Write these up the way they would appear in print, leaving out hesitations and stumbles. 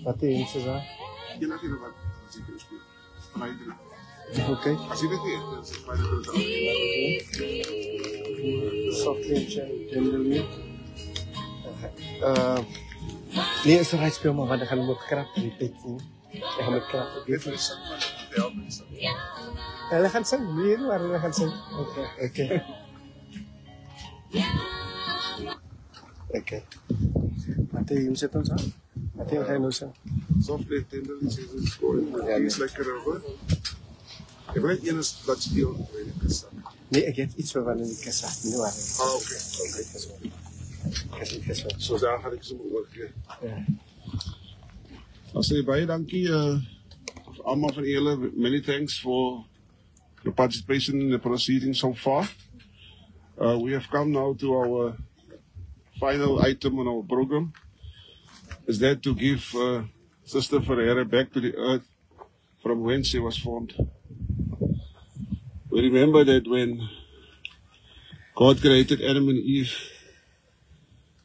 Wat is het zo? Je laat je wat zeker spelen. Maar oké. Als je dit niet hebt, dan is het fijn dat het softly tenderly. Nee, is toch speel maar wat gaan we krap repeat nie. Ek gaan met krap dit is wel mense. Hulle gaan sing, weer waar hulle gaan sing. Okay. Okay. Wat jy sit ons aan? Wat jy gaan nou sing? Softly tenderly says it's going. It's like a rubber. Ek weet jy is dat speel in die kassat. Nee, ek het iets van in die kassat, nie waar. Okay. So daar gaan ek so oor gee. Ja. As jy baie dankie almal van julle, many thanks for your participation in the proceedings so far. We have come now to our final item on our program. Is that to give Sister Ferreira back to the earth from whence she was formed. We remember that when God created Adam and Eve.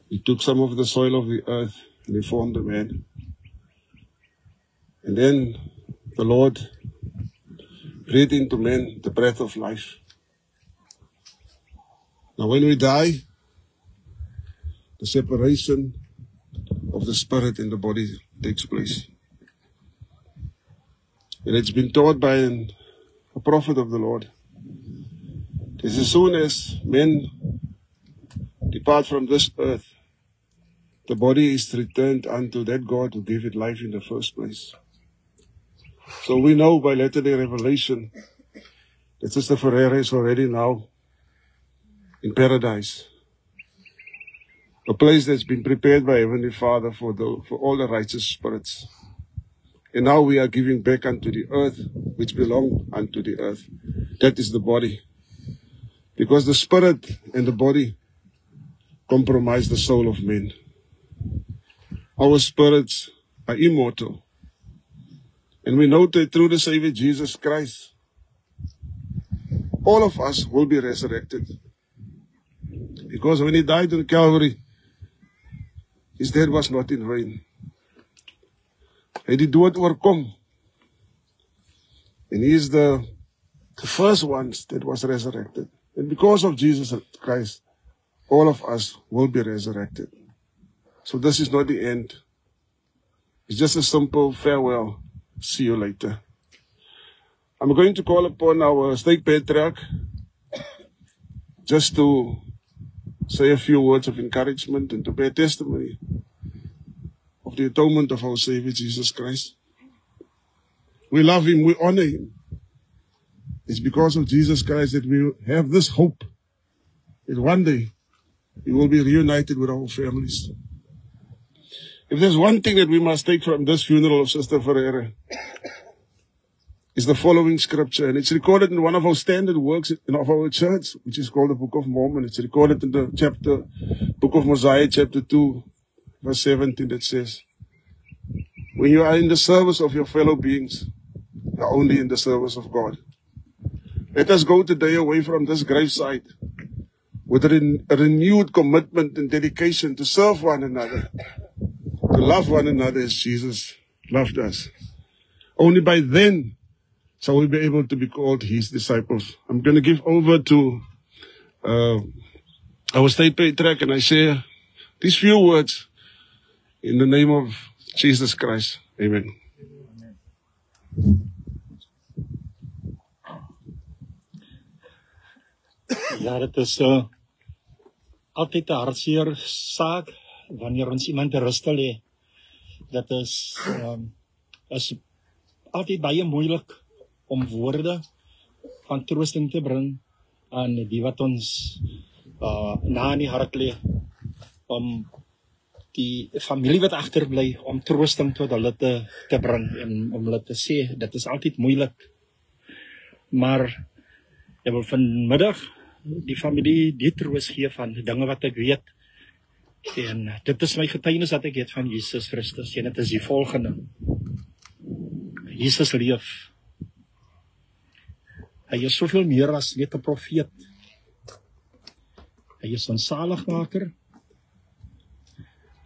He took some of the soil of the earth and He formed the man. And then the Lord breathed into man the breath of life. Now when we die, the separation of the spirit and the body takes place. And it's been taught by a prophet of the Lord. That as soon as men depart from this earth, the body is returned unto that God who gave it life in the first place. So we know by latter-day revelation that Sister Ferreira is already now in paradise. A place that's been prepared by Heavenly Father for all the righteous spirits. And now we are giving back unto the earth, which belong unto the earth. That is the body. Because the spirit and the body compromise the soul of men. Our spirits are immortal. And we know that through the Savior Jesus Christ, all of us will be resurrected. Because when He died on Calvary, His death was not in vain. Hy het die dood oorkom. And He is the first ones that was resurrected. And because of Jesus Christ, all of us will be resurrected. So this is not the end. It's just a simple farewell. See you later. I'm going to call upon our stake patriarch just to say a few words of encouragement and to bear testimony of the atonement of our Savior Jesus Christ. We love Him, we honor Him. It's because of Jesus Christ that we have this hope that one day we will be reunited with our families. If there's one thing that we must take from this funeral of Sister Ferreira, is the following scripture, and it's recorded in one of our standard works of our church, which is called the Book of Mormon. It's recorded in the Book of Mosiah, chapter 2, verse 17, that says, when you are in the service of your fellow beings, you are only in the service of God. Let us go today away from this graveside with a renewed commitment and dedication to serve one another, to love one another as Jesus loved us. Only by then shall we be able to be called His disciples. I'm going to give over to our state patriarch, and I share these few words in the name of Jesus Christ. Amen. Ja, dit is altyd 'n hartseer saak wanneer ons iemand te rus lê. Dit is altyd baie moeilik om woorde van troosting te bring aan die wat ons na in die hart lê, om die familie wat agterbly, om troosting tot hulle te bring en om hulle te sê, dit is altyd moeilik. Maar ek wil vanmiddag die familie die troos gee van die dinge wat ek weet. En dit is my getuienis wat ek het van Jesus Christus. En dit is die volgende. Jesus leef. Hy is soveel meer as net 'n profeet. Hy is 'n saligmaker.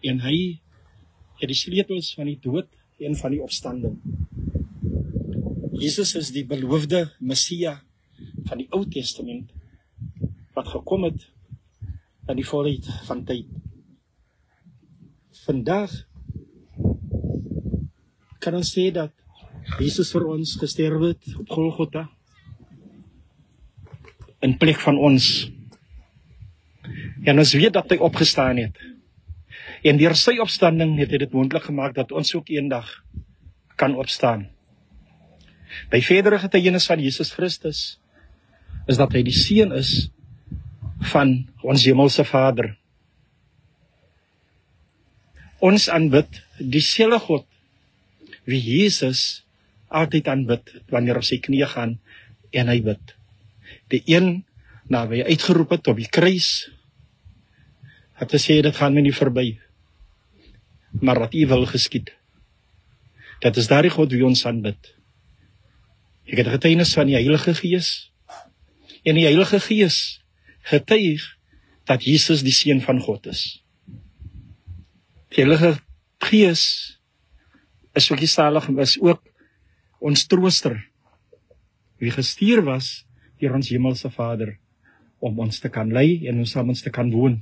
En hy het die sleutels van die dood en van die opstanding. Jesus is die beloofde Messia van die Ou Testament, wat gekom het in die volheid van tyd. Vandag kan ons sê dat Jesus vir ons gesterf het op Golgotha in plek van ons. En ons weet dat hy opgestaan het. En deur sy opstanding het hy dit moontlik gemaak dat ons ook eendag kan opstaan. By verdere getuienis van Jesus Christus is dat hy die seun is van ons hemelse Vader. Ons aanbid dieselfde God wie Jesus altyd aanbid wanneer op sy knieë gaan en hy bid. Die een na wie hy uitgeroep het op die kruis, het gesê dit gaan my nie verby, maar wat U wil geskied. Dit is daardie God wie ons aanbid. Ek het getuienis van die Heilige Gees, en die Heilige Gees getuig dat Jesus die Seun van God is. Die Heilige Gees is ook die salig, is ook ons trooster, wie gestuur was deur ons hemelse Vader, om ons te kan lei en ons saam ons te kan woon.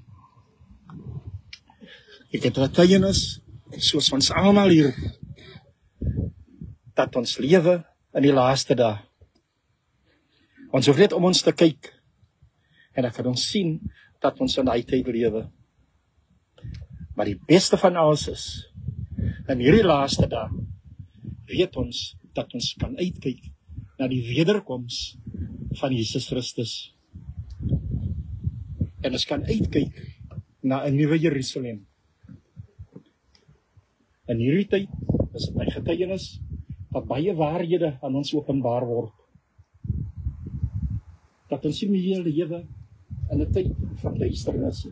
Ek het getuienis, soos ons almal hier, dat ons lewe in die laaste dae. Ons hoef net om ons te kyk, en dan kan ons sien, dat ons in die tyd lewe. Maar die beste van alles is, in hierdie laaste dae, weet ons, dat ons kan uitkyk, na die wederkoms van Jesus Christus. En ons kan uitkyk, na 'n nuwe Jerusalem. In hierdie tyd, is dit my getuienis, dat baie waarhede aan ons openbaar word. Dat ons nie meer lewe in 'n tyd van duisternis.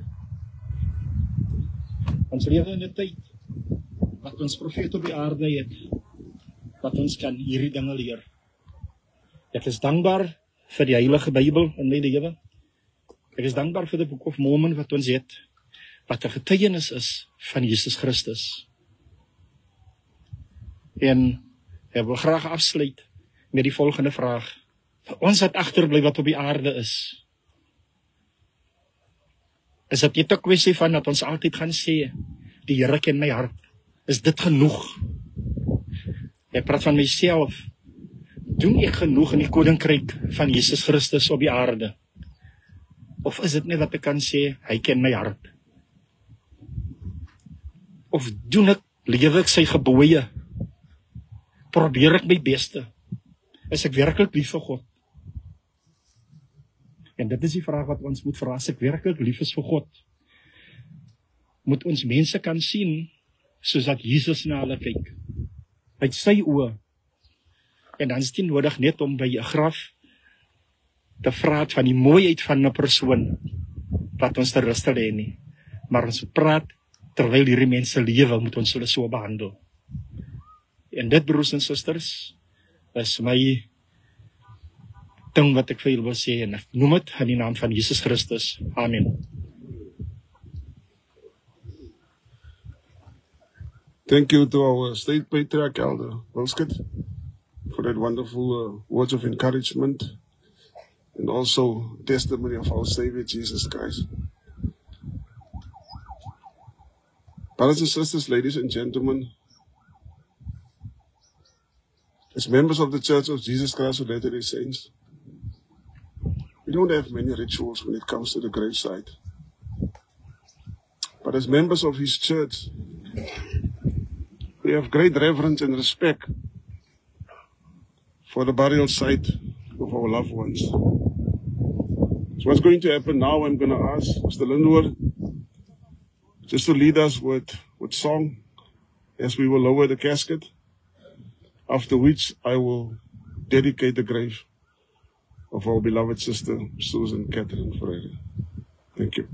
Ons lewe in 'n tyd wat ons profeet op die aarde het, wat ons kan hierdie dinge leer. Ek is dankbaar vir die Heilige Bybel in my lewe. Ek is dankbaar vir die Book of Mormon wat ons het, wat 'n getuienis is van Jesus Christus. En ek wil graag afsluit met die volgende vraag. Ons wat agterbly wat op die aarde is dit net 'n kwessie van dat ons altyd gaan sê, die Here ken my hart. Is dit genoeg? Ek praat van myself. Doen ek genoeg in die koninkryk van Jesus Christus op die aarde? Of is dit net wat ek kan sê, hy ken my hart? Of doen ek, lewe ek sy gebooie? Probeer ek my beste? Is ek werklik lief vir God? En dit is die vraag wat ons moet vra, as ek werklik lief is vir God, moet ons mense kan sien, soos dat Jesus na hulle kyk, uit sy oë. En dan is dit nodig net om by 'n graf te praat van die mooiheid van 'n persoon, wat ons te rus te lê nie. Maar ons praat, terwyl hierdie mense lewe, moet ons hulle so behandel. En dit, broers en susters, is my ding wat ek vir julle wil sê, en ek noem dit in die naam van Jesus Christus. Amen. Thank you to our state patriarch, Elder Wilskut, for that wonderful words of encouragement and also testimony of our Savior Jesus Christ. Brothers and sisters, ladies and gentlemen, as members of the Church of Jesus Christ of Latter-day Saints, we don't have many rituals when it comes to the graveside. But as members of His church, we have great reverence and respect for the burial site of our loved ones. So what's going to happen now, I'm going to ask Mr. Lindwood just to lead us with song as we will lower the casket, after which I will dedicate the grave of our beloved sister, Susan Catherine Freire. Thank you.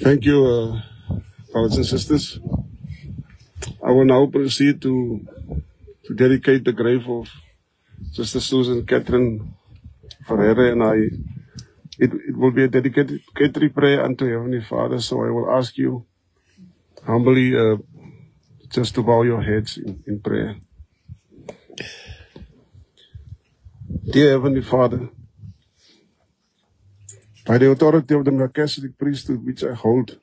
Thank you, brothers and sisters. I will now proceed to dedicate the grave of Sister Susan Catherine Ferreira, and it will be a dedicatory prayer unto Heavenly Father. So I will ask you humbly just to bow your heads in prayer. Dear Heavenly Father, by the authority of the Melchizedek priesthood which I hold,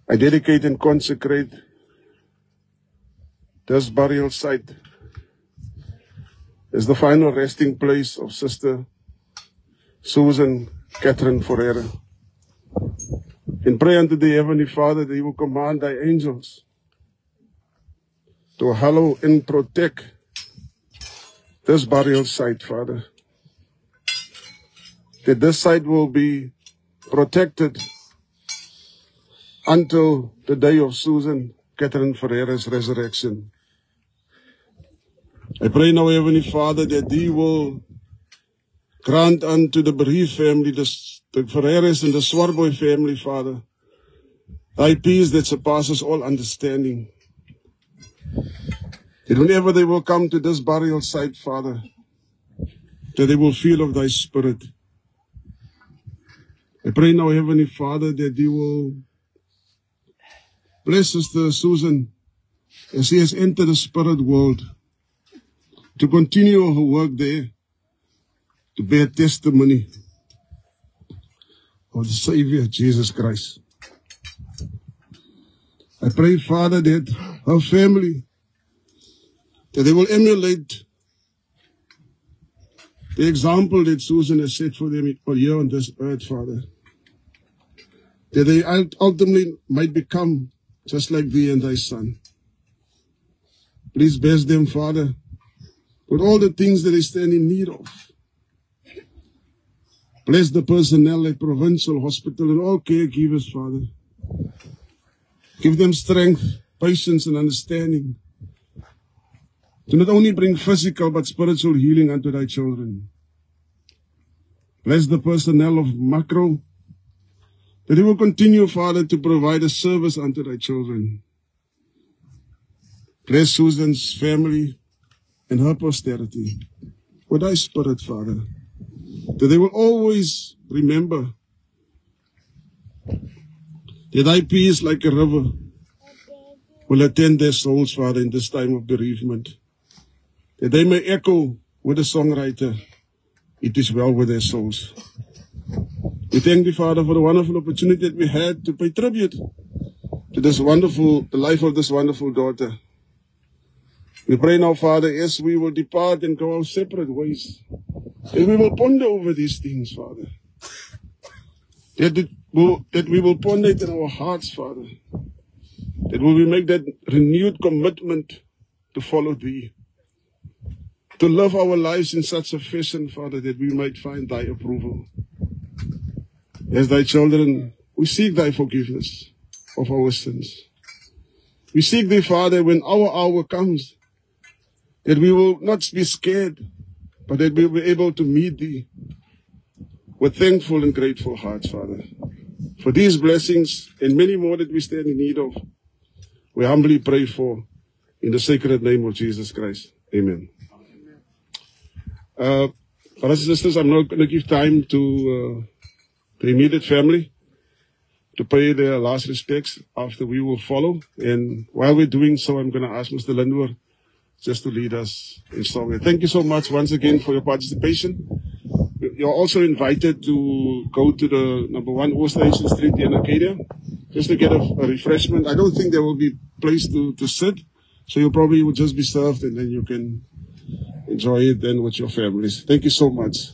I dedicate and consecrate this burial site as the final resting place of Sister Susan Catherine Ferreira. And pray unto the Heavenly Father that He will command Thy angels to hallow and protect this burial site, Father. That this site will be protected until the day of Susan Catherine Ferreira's resurrection. I pray now, Heavenly Father, that Thee will grant unto the bereaved family, the Ferreiras and the Swarboy family, Father, Thy peace that surpasses all understanding. That whenever they will come to this burial site, Father, that they will feel of Thy Spirit. I pray now, Heavenly Father, that Thee will bless Sister Susan as she has entered the spirit world to continue her work there, to bear testimony of the Savior, Jesus Christ. I pray, Father, that her family, that they will emulate the example that Susan has set for them here on this earth, Father. That they ultimately might become just like Thee and Thy Son. Please bless them, Father, with all the things that they stand in need of. Bless the personnel at Provincial Hospital and all caregivers, Father. Give them strength, patience, and understanding to not only bring physical but spiritual healing unto Thy children. Bless the personnel of Macro, that they will continue, Father, to provide a service unto Thy children. Bless Susan's family and her posterity with Thy Spirit, Father, that they will always remember that Thy peace like a river will attend their souls, Father, in this time of bereavement, that they may echo with the songwriter, it is well with their souls. We thank Thee, Father, for the wonderful opportunity that we had to pay tribute to the life of this wonderful daughter. We pray now, Father, as we will depart and go our separate ways, and we will ponder over these things, Father. That we will ponder it in our hearts, Father. That we will make that renewed commitment to follow Thee. To live our lives in such a fashion, Father, that we might find Thy approval. As Thy children, we seek Thy forgiveness of our sins. We seek Thee, Father, when our hour comes, that we will not be scared, but that we will be able to meet Thee with thankful and grateful hearts, Father. For these blessings and many more that we stand in need of, we humbly pray for in the sacred name of Jesus Christ. Amen. Brothers and sisters, I'm not going to give time to the immediate family to pay their last respects. After we will follow. And while we're doing so, I'm going to ask Mr. Lindwer just to lead us in song. Thank you so much once again for your participation. You're also invited to go to the number 1 Ooststation Street in Arcadia just to get a refreshment. I don't think there will be a place to sit, so you probably will just be served and then you can enjoy it then with your families. Thank you so much.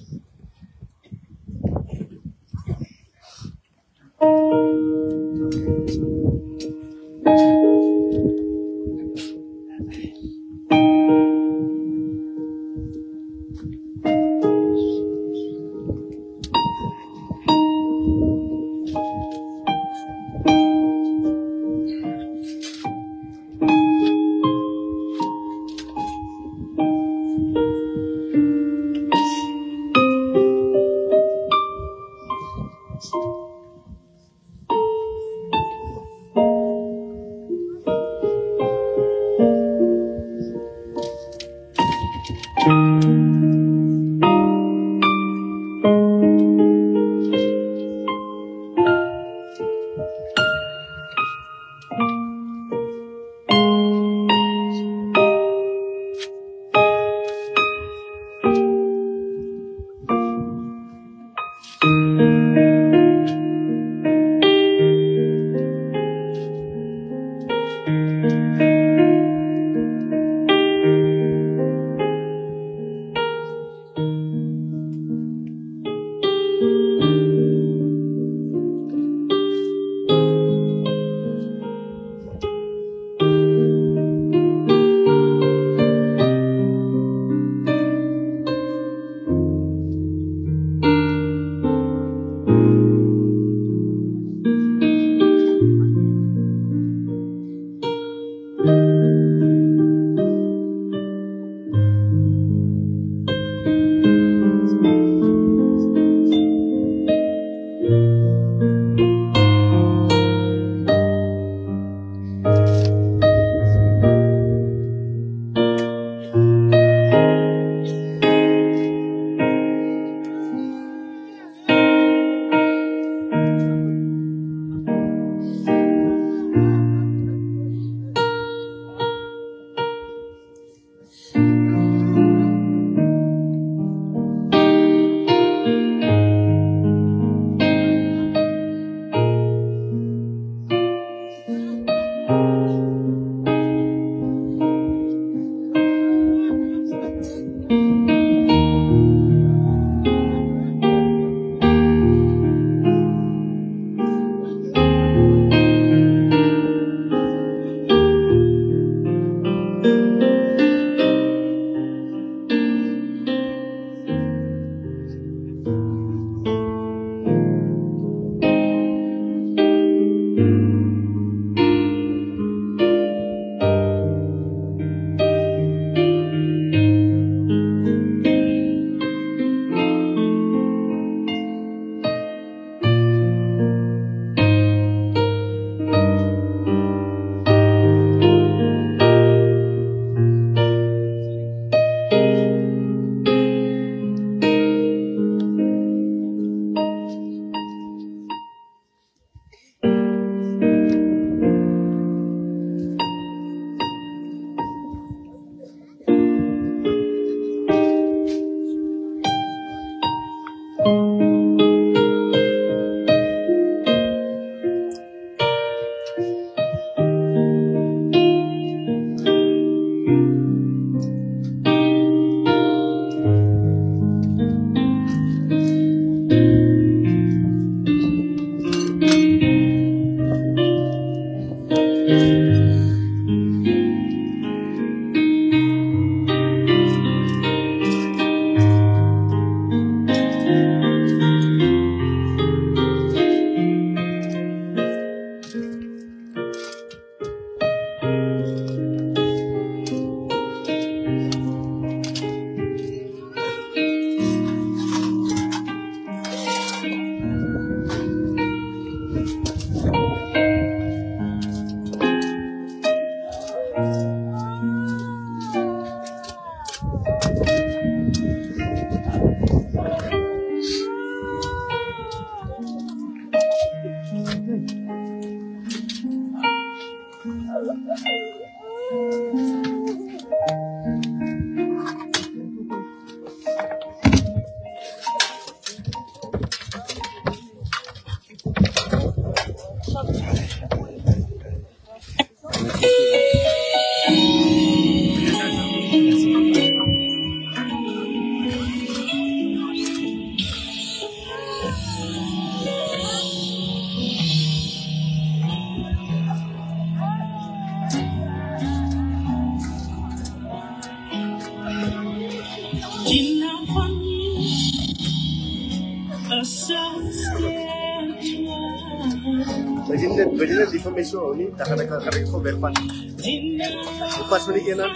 Begini di information ni tak ada kerja kau berpan. Lepas ni kena.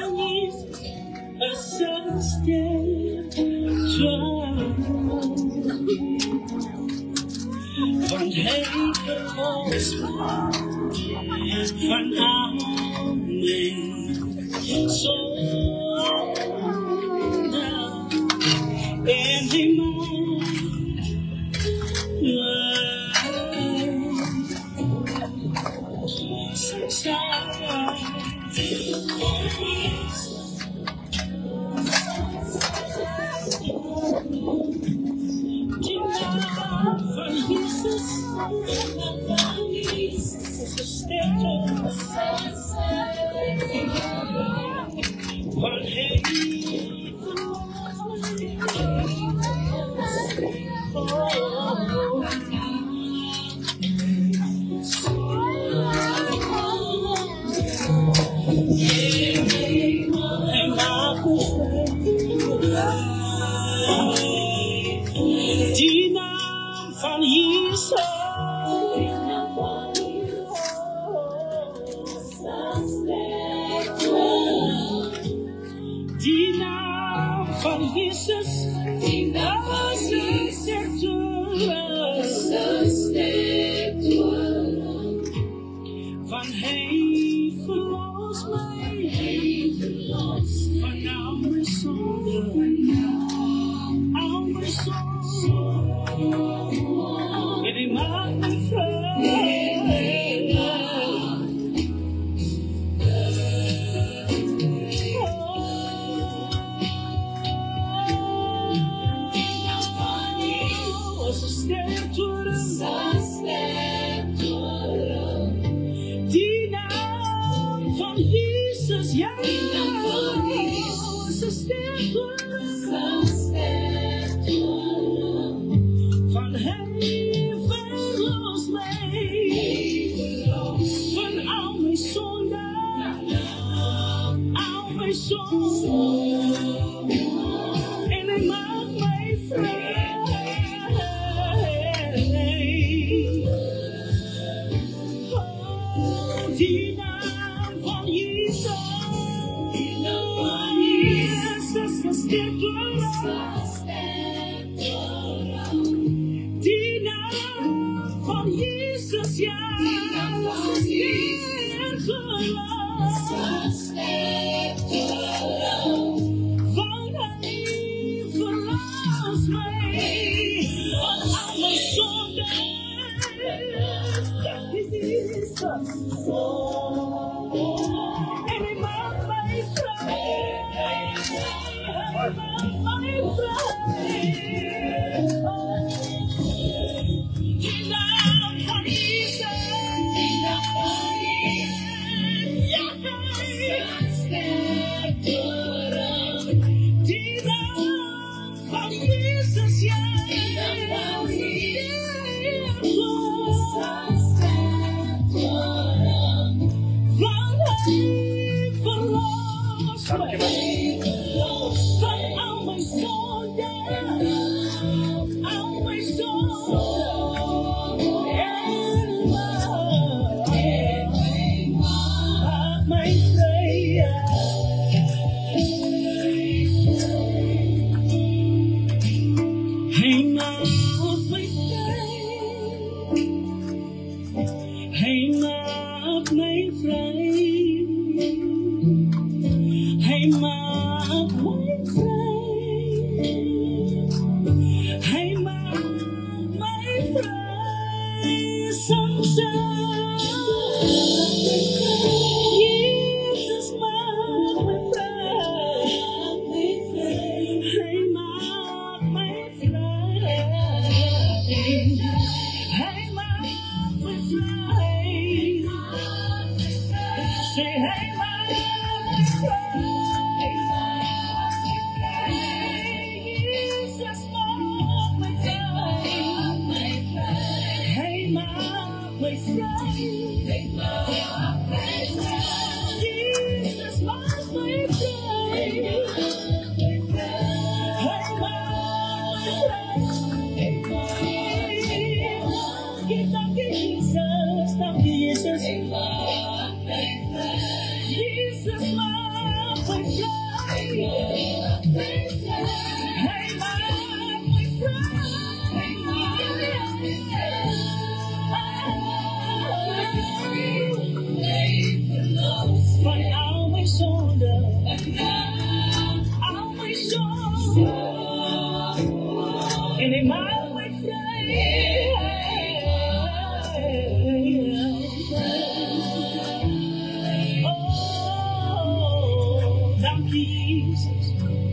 Jesus,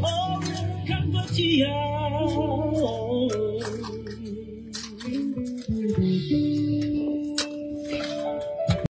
oh, Cambodia.